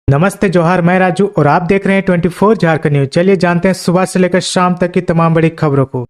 नमस्ते जोहार, मैं राजू और आप देख रहे हैं 24 झारखंड न्यूज। चलिए जानते हैं सुबह से लेकर शाम तक की तमाम बड़ी खबरों को।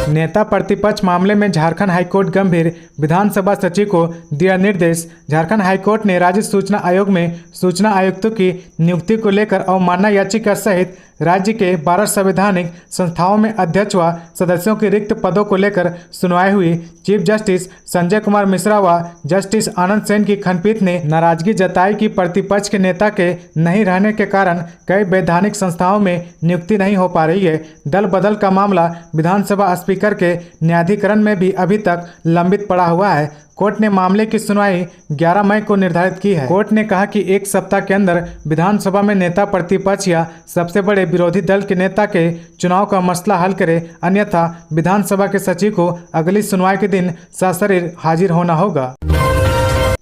नेता प्रतिपक्ष मामले में झारखंड हाईकोर्ट गंभीर, विधानसभा सचिव को दिया निर्देश। झारखंड हाईकोर्ट ने राज्य सूचना आयोग में सूचना आयुक्तों की नियुक्ति को लेकर अवमानना याचिका सहित राज्य के 12 संवैधानिक संस्थाओं में अध्यक्ष व सदस्यों के रिक्त पदों को लेकर सुनवाई हुई। चीफ जस्टिस संजय कुमार मिश्रा व जस्टिस आनंद सेन की खंडपीठ ने नाराजगी जताई कि प्रतिपक्ष के नेता के नहीं रहने के कारण कई वैधानिक संस्थाओं में नियुक्ति नहीं हो पा रही है। दल बदल का मामला विधानसभा स्पीकर के न्यायाधिकरण में भी अभी तक लंबित पड़ा हुआ है। कोर्ट ने मामले की सुनवाई 11 मई को निर्धारित की है। कोर्ट ने कहा कि एक सप्ताह के अंदर विधानसभा में नेता प्रतिपक्ष या सबसे बड़े विरोधी दल के नेता के चुनाव का मसला हल करे, अन्यथा विधानसभा के सचिव को अगली सुनवाई के दिन सशरीर हाजिर होना होगा।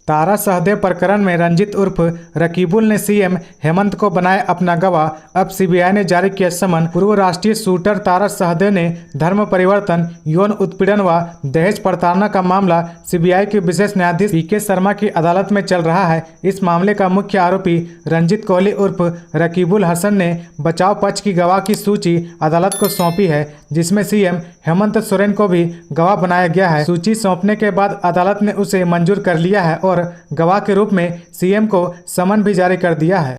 तारा सहदेव प्रकरण में रंजित उर्फ रकीबुल ने सीएम हेमंत को बनाया अपना गवाह। अब सीबीआई ने जारी किया समन। पूर्व राष्ट्रीय शूटर तारा सहदेव ने धर्म परिवर्तन, यौन उत्पीड़न व दहेज प्रताड़ना का मामला सीबीआई के विशेष न्यायाधीश पीके शर्मा की अदालत में चल रहा है। इस मामले का मुख्य आरोपी रंजित कोहली उर्फ रकीबुल हसन ने बचाव पक्ष की गवाह की सूची अदालत को सौंपी है, जिसमें सीएम हेमंत सोरेन को भी गवाह बनाया गया है। सूची सौंपने के बाद अदालत ने उसे मंजूर कर लिया है और गवाह के रूप में सीएम को समन भी जारी कर दिया है।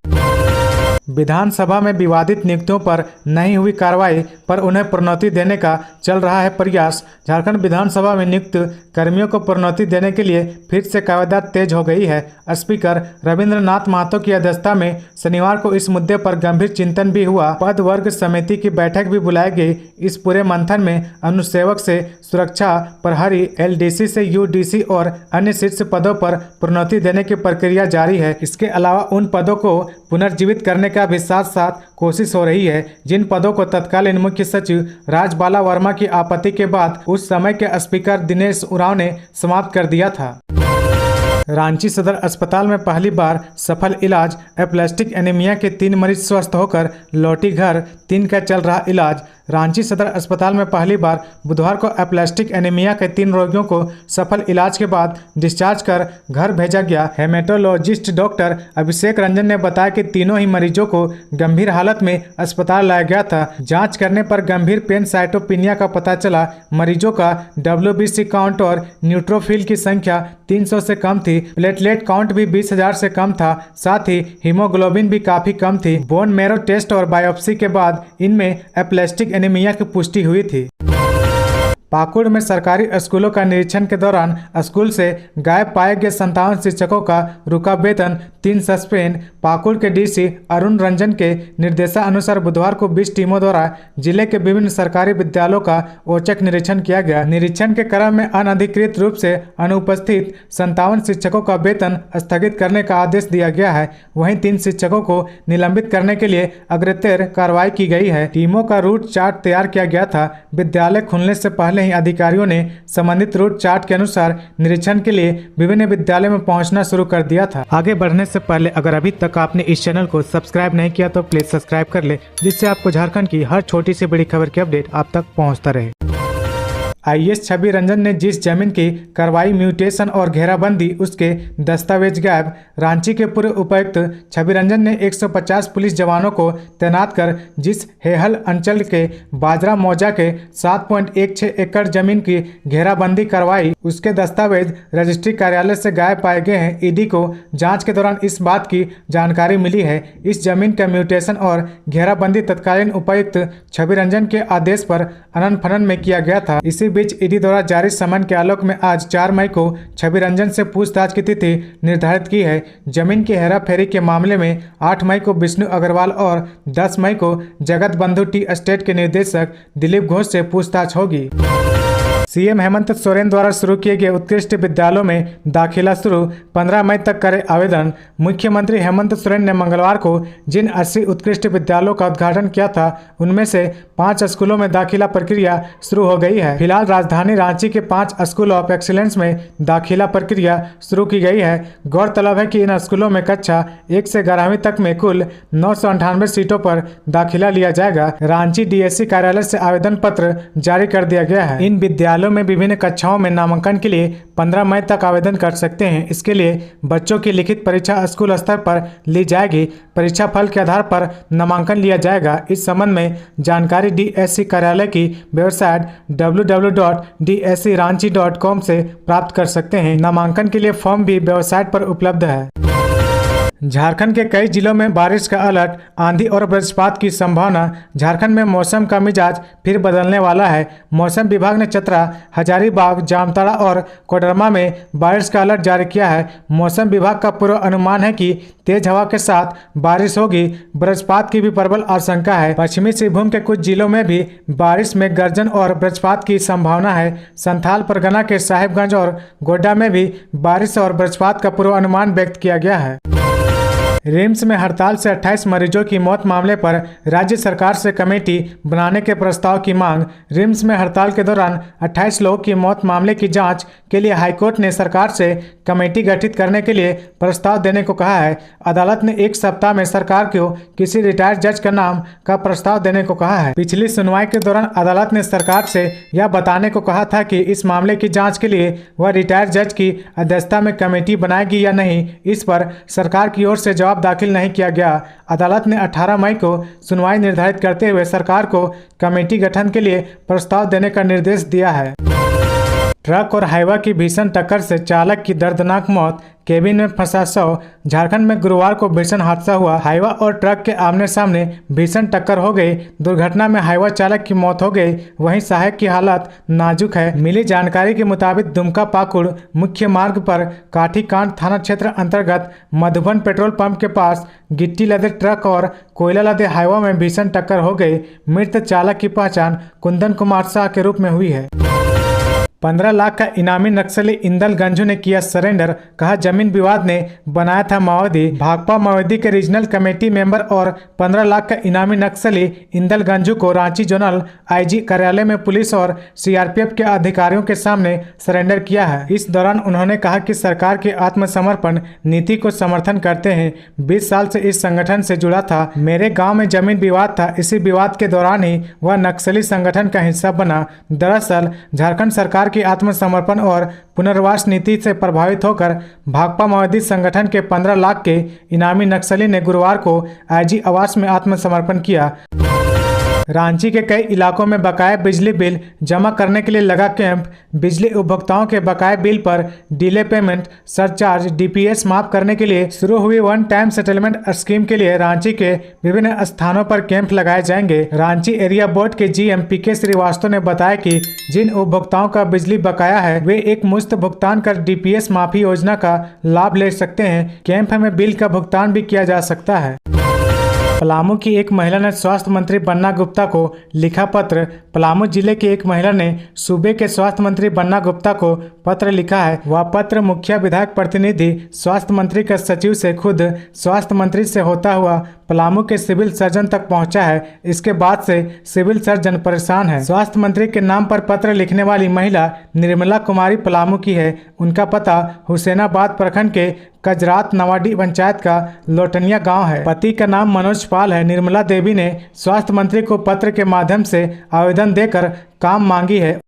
विधानसभा में विवादित नियुक्तियों पर नहीं हुई कार्रवाई पर उन्हें प्रोन्नति देने का चल रहा है प्रयास। झारखंड विधानसभा में नियुक्त कर्मियों को प्रोन्नति देने के लिए फिर से कार्यवाही तेज हो गई है। स्पीकर रविंद्रनाथ महतो की अध्यक्षता में शनिवार को इस मुद्दे पर गंभीर चिंतन भी हुआ। पद वर्ग समिति की बैठक भी बुलाई गई। इस पूरे मंथन में अनुसेवक से सुरक्षा प्रहरी, एलडीसी से यूडीसी और अन्य शीर्ष पदों पर प्रोन्नति देने की प्रक्रिया जारी है। इसके अलावा उन पदों को पुनर्जीवित करने का भी साथ साथ कोशिश हो रही है, जिन पदों को तत्कालीन मुख्य सचिव राजबाला वर्मा की आपत्ति के बाद उस समय के स्पीकर दिनेश उरांव ने समाप्त कर दिया था। रांची सदर अस्पताल में पहली बार सफल इलाज। एप्लेस्टिक एनीमिया के 3 मरीज स्वस्थ होकर लौटी घर, 3 का चल रहा इलाज। रांची सदर अस्पताल में पहली बार बुधवार को एप्लेस्टिक एनीमिया के 3 रोगियों को सफल इलाज के बाद डिस्चार्ज कर घर भेजा गया। हेमेटोलॉजिस्ट डॉक्टर अभिषेक रंजन ने बताया कि तीनों ही मरीजों को गंभीर हालत में अस्पताल लाया गया था। जांच करने पर गंभीर पेनसाइटोपिनिया का पता चला। मरीजों का WBC काउंट और न्यूट्रोफिल की संख्या 300 से कम थी। प्लेटलेट काउंट भी 20,000 से कम था। साथ ही हीमोग्लोबिन भी काफी कम थी। बोन मैरो टेस्ट और बायोप्सी के बाद इनमें एप्लेस्टिक एनीमिया की पुष्टि हुई थी। पाकुड़ में सरकारी स्कूलों का निरीक्षण के दौरान स्कूल से गायब पाए गए 57 शिक्षकों का रुका वेतन 3 सस्पेंड। पाकुड़ के डीसी अरुण रंजन के निर्देशानुसार बुधवार को 20 टीमों द्वारा जिले के विभिन्न सरकारी विद्यालयों का औचक निरीक्षण किया गया। निरीक्षण के क्रम में अनधिकृत रूप से अनुपस्थित 57 शिक्षकों का वेतन स्थगित करने का आदेश दिया गया है। वहीं 3 शिक्षकों को निलंबित करने के लिए अग्रतर कार्रवाई की गई है। टीमों का रूट चार्ट तैयार किया गया था। विद्यालय खुलने से पहले अधिकारियों ने संबंधित रूट चार्ट के अनुसार निरीक्षण के लिए विभिन्न विद्यालयों में पहुंचना शुरू कर दिया था। आगे बढ़ने से पहले अगर अभी तक आपने इस चैनल को सब्सक्राइब नहीं किया तो प्लीज सब्सक्राइब कर ले, जिससे आपको झारखंड की हर छोटी से बड़ी खबर की अपडेट आप तक पहुंचता रहे। आईएएस छवि रंजन ने जिस जमीन की करवाई म्यूटेशन और घेराबंदी, उसके दस्तावेज गायब। रांची के पूर्व उपायुक्त छवि रंजन ने 150 पुलिस जवानों को तैनात कर जिस हेहल अंचल के बाजरा मौजा के 7.16 एकड़ जमीन की घेराबंदी करवाई, उसके दस्तावेज रजिस्ट्री कार्यालय से गायब पाए गए हैं। ईडी को जांच के दौरान इस बात की जानकारी मिली है। इस जमीन का म्यूटेशन और घेराबंदी तत्कालीन उपायुक्त छवि रंजन के आदेश पर अनन फनन में किया गया था। इसी बीच ईडी द्वारा जारी समन के आलोक में आज 4 मई को छवि रंजन से पूछताछ की तिथि निर्धारित की है। जमीन की हेराफेरी के मामले में 8 मई को विष्णु अग्रवाल और 10 मई को जगत बंधु टी एस्टेट के निदेशक दिलीप घोष से पूछताछ होगी। सीएम हेमंत सोरेन द्वारा शुरू किए गए उत्कृष्ट विद्यालयों में दाखिला शुरू, 15 मई तक करें आवेदन। मुख्यमंत्री हेमंत सोरेन ने मंगलवार को जिन 80 उत्कृष्ट विद्यालयों का उद्घाटन किया था, उनमें से 5 स्कूलों में दाखिला प्रक्रिया शुरू हो गई है। फिलहाल राजधानी रांची के 5 स्कूल ऑफ एक्सीलेंस में दाखिला प्रक्रिया शुरू की गई है। गौरतलब है कि इन स्कूलों में कक्षा 1 से 11वीं तक में कुल 998 सीटों पर दाखिला लिया जाएगा। रांची डीएससी कार्यालय से आवेदन पत्र जारी कर दिया गया है। इन विद्यालयों विद्यालयों में विभिन्न कक्षाओं में नामांकन के लिए 15 मई तक आवेदन कर सकते हैं। इसके लिए बच्चों की लिखित परीक्षा स्कूल स्तर पर ली जाएगी। परीक्षा फल के आधार पर नामांकन लिया जाएगा। इस संबंध में जानकारी डीएससी कार्यालय की वेबसाइट www.dscranchi.com से प्राप्त कर सकते हैं। नामांकन के लिए फॉर्म भी वेबसाइट पर उपलब्ध है। झारखंड के कई जिलों में बारिश का अलर्ट, आंधी और वज्रपात की संभावना। झारखंड में मौसम का मिजाज फिर बदलने वाला है। मौसम विभाग ने चतरा, हजारीबाग, जामताड़ा और कोडरमा में बारिश का अलर्ट जारी किया है। मौसम विभाग का पूर्व अनुमान है कि तेज हवा के साथ बारिश होगी। वज्रपात की भी प्रबल आशंका है। पश्चिमी सिंहभूम के कुछ जिलों में भी बारिश में गर्जन और वज्रपात की संभावना है। संथाल परगना के साहिबगंज और गोड्डा में भी बारिश और वज्रपात का पूर्व अनुमान व्यक्त किया गया है। रिम्स में हड़ताल से 28 मरीजों की मौत मामले पर राज्य सरकार से कमेटी बनाने के प्रस्ताव की मांग। रिम्स में हड़ताल के दौरान 28 लोगों की मौत मामले की जांच के लिए हाईकोर्ट ने सरकार से कमेटी गठित करने के लिए प्रस्ताव देने को कहा है। अदालत ने एक सप्ताह में सरकार को किसी रिटायर्ड जज का नाम का प्रस्ताव देने को कहा है। पिछली सुनवाई के दौरान अदालत ने सरकार से यह बताने को कहा था कि इस मामले की जाँच के लिए वह रिटायर्ड जज की अध्यक्षता में कमेटी बनाएगी या नहीं। इस पर सरकार की ओर से जवाब दाखिल नहीं किया गया। अदालत ने 18 मई को सुनवाई निर्धारित करते हुए सरकार को कमेटी गठन के लिए प्रस्ताव देने का निर्देश दिया है। ट्रक और हाईवा की भीषण टक्कर से चालक की दर्दनाक मौत, केबिन में फंसा शव। झारखंड में गुरुवार को भीषण हादसा हुआ। हाईवा और ट्रक के आमने सामने भीषण टक्कर हो गई। दुर्घटना में हाईवा चालक की मौत हो गई, वहीं सहायक की हालत नाजुक है। मिली जानकारी के मुताबिक दुमका पाकुड़ मुख्य मार्ग पर काठीकांड थाना क्षेत्र अंतर्गत मधुबन पेट्रोल पंप के पास गिट्टी लदे ट्रक और कोयला लदे हाईवा में भीषण टक्कर हो गई। मृत चालक की पहचान कुंदन कुमार शाह के रूप में हुई है। 15 लाख का इनामी नक्सली इंदल गंजू ने किया सरेंडर, कहा जमीन विवाद ने बनाया था माओवादी। भाकपा माओवादी के रीजनल कमेटी मेंबर और 15 लाख का इनामी नक्सली इंदल गंजू को रांची जोनल आईजी कार्यालय में पुलिस और सीआरपीएफ के अधिकारियों के सामने सरेंडर किया है। इस दौरान उन्होंने कहा कि सरकार की आत्मसमर्पण नीति को समर्थन करते हैं। 20 साल से इस संगठन से जुड़ा था। मेरे गाँव में जमीन विवाद था, इसी विवाद के दौरान ही वह नक्सली संगठन का हिस्सा बना। दरअसल झारखंड सरकार की आत्मसमर्पण और पुनर्वास नीति से प्रभावित होकर भाकपा माओवादी संगठन के 15 लाख के इनामी नक्सली ने गुरुवार को आईजी आवास में आत्मसमर्पण किया। रांची के कई इलाकों में बकाया बिजली बिल जमा करने के लिए लगा कैंप। बिजली उपभोक्ताओं के बकाया बिल पर डिले पेमेंट, सरचार्ज, डीपीएस माफ करने के लिए शुरू हुई वन टाइम सेटलमेंट स्कीम के लिए रांची के विभिन्न स्थानों पर कैंप लगाए जाएंगे। रांची एरिया बोर्ड के जीएम पीके श्रीवास्तव ने बताया कि जिन उपभोक्ताओं का बिजली बकाया है वे एक मुश्त भुगतान कर डीपीएस माफी योजना का लाभ ले सकते हैं। कैंप में बिल का भुगतान भी किया जा सकता है। पलामू की एक महिला ने स्वास्थ्य मंत्री बन्ना गुप्ता को लिखा पत्र। पलामू जिले की एक महिला ने सूबे के स्वास्थ्य मंत्री बन्ना गुप्ता को पत्र लिखा है। वह पत्र मुखिया विधायक प्रतिनिधि स्वास्थ्य मंत्री का सचिव से खुद स्वास्थ्य मंत्री से होता हुआ पलामू के सिविल सर्जन तक पहुंचा है। इसके बाद से सिविल सर्जन परेशान है। स्वास्थ्य मंत्री के नाम पर पत्र लिखने वाली महिला निर्मला कुमारी पलामू की है। उनका पता हुसैनाबाद प्रखंड के कजरात नवाडी पंचायत का लोटनिया गांव है। पति का नाम मनोज पाल है। निर्मला देवी ने स्वास्थ्य मंत्री को पत्र के माध्यम से आवेदन देकर काम मांगी है।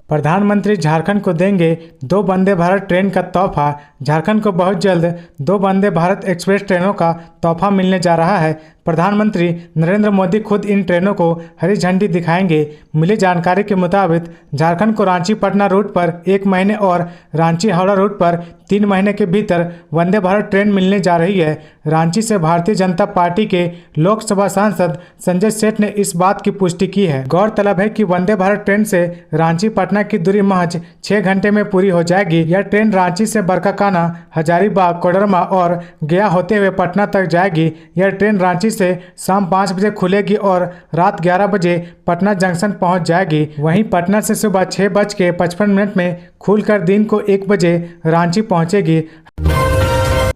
प्रधानमंत्री झारखंड को देंगे 2 वंदे भारत ट्रेन का तोहफा। झारखंड को बहुत जल्द 2 वंदे भारत एक्सप्रेस ट्रेनों का तोहफा मिलने जा रहा है। प्रधानमंत्री नरेंद्र मोदी खुद इन ट्रेनों को हरी झंडी दिखाएंगे। मिली जानकारी के मुताबिक झारखंड को रांची पटना रूट पर 1 महीने और रांची हावड़ा रूट पर 3 महीने के भीतर वंदे भारत ट्रेन मिलने जा रही है। रांची से भारतीय जनता पार्टी के लोकसभा सांसद संजय सेठ ने इस बात की पुष्टि की है। गौरतलब है कि वंदे भारत ट्रेन से रांची पटना की दूरी महज 6 घंटे में पूरी हो जाएगी। यह ट्रेन रांची से बरकाकाना, हजारीबाग, कोडरमा और गया होते हुए पटना तक जाएगी। यह ट्रेन रांची से शाम 5 बजे खुलेगी और रात 11 बजे पटना जंक्शन पहुंच जाएगी। वहीं पटना से सुबह 6:55 में खुलकर दिन को 1 बजे रांची पहुंचेगी।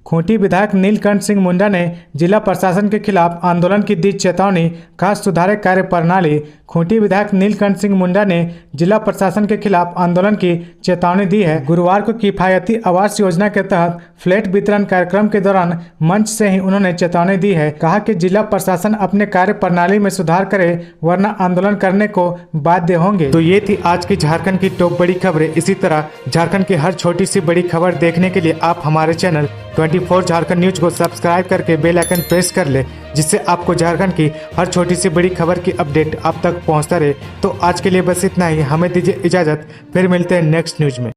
खूंटी विधायक नीलकंठ सिंह मुंडा ने जिला प्रशासन के खिलाफ आंदोलन की दी चेतावनी, कहा सुधारे कार्य प्रणाली। खूंटी विधायक नीलकंठ सिंह मुंडा ने जिला प्रशासन के खिलाफ आंदोलन की चेतावनी दी है। गुरुवार को किफायती आवास योजना के तहत फ्लैट वितरण कार्यक्रम के दौरान मंच से ही उन्होंने चेतावनी दी है। कहा कि जिला प्रशासन अपने कार्य प्रणाली में सुधार करे वरना आंदोलन करने को बाध्य होंगे। तो ये थी आज की झारखंड की टॉप बड़ी खबरें। इसी तरह झारखंड की हर छोटी सी बड़ी खबर देखने के लिए आप हमारे चैनल 24 झारखंड न्यूज को सब्सक्राइब करके बेल आइकन प्रेस कर ले, जिससे आपको झारखंड की हर छोटी सी बड़ी खबर की अपडेट आप तक पहुंचता रहे। तो आज के लिए बस इतना ही। हमें दीजिए इजाजत, फिर मिलते हैं नेक्स्ट न्यूज में।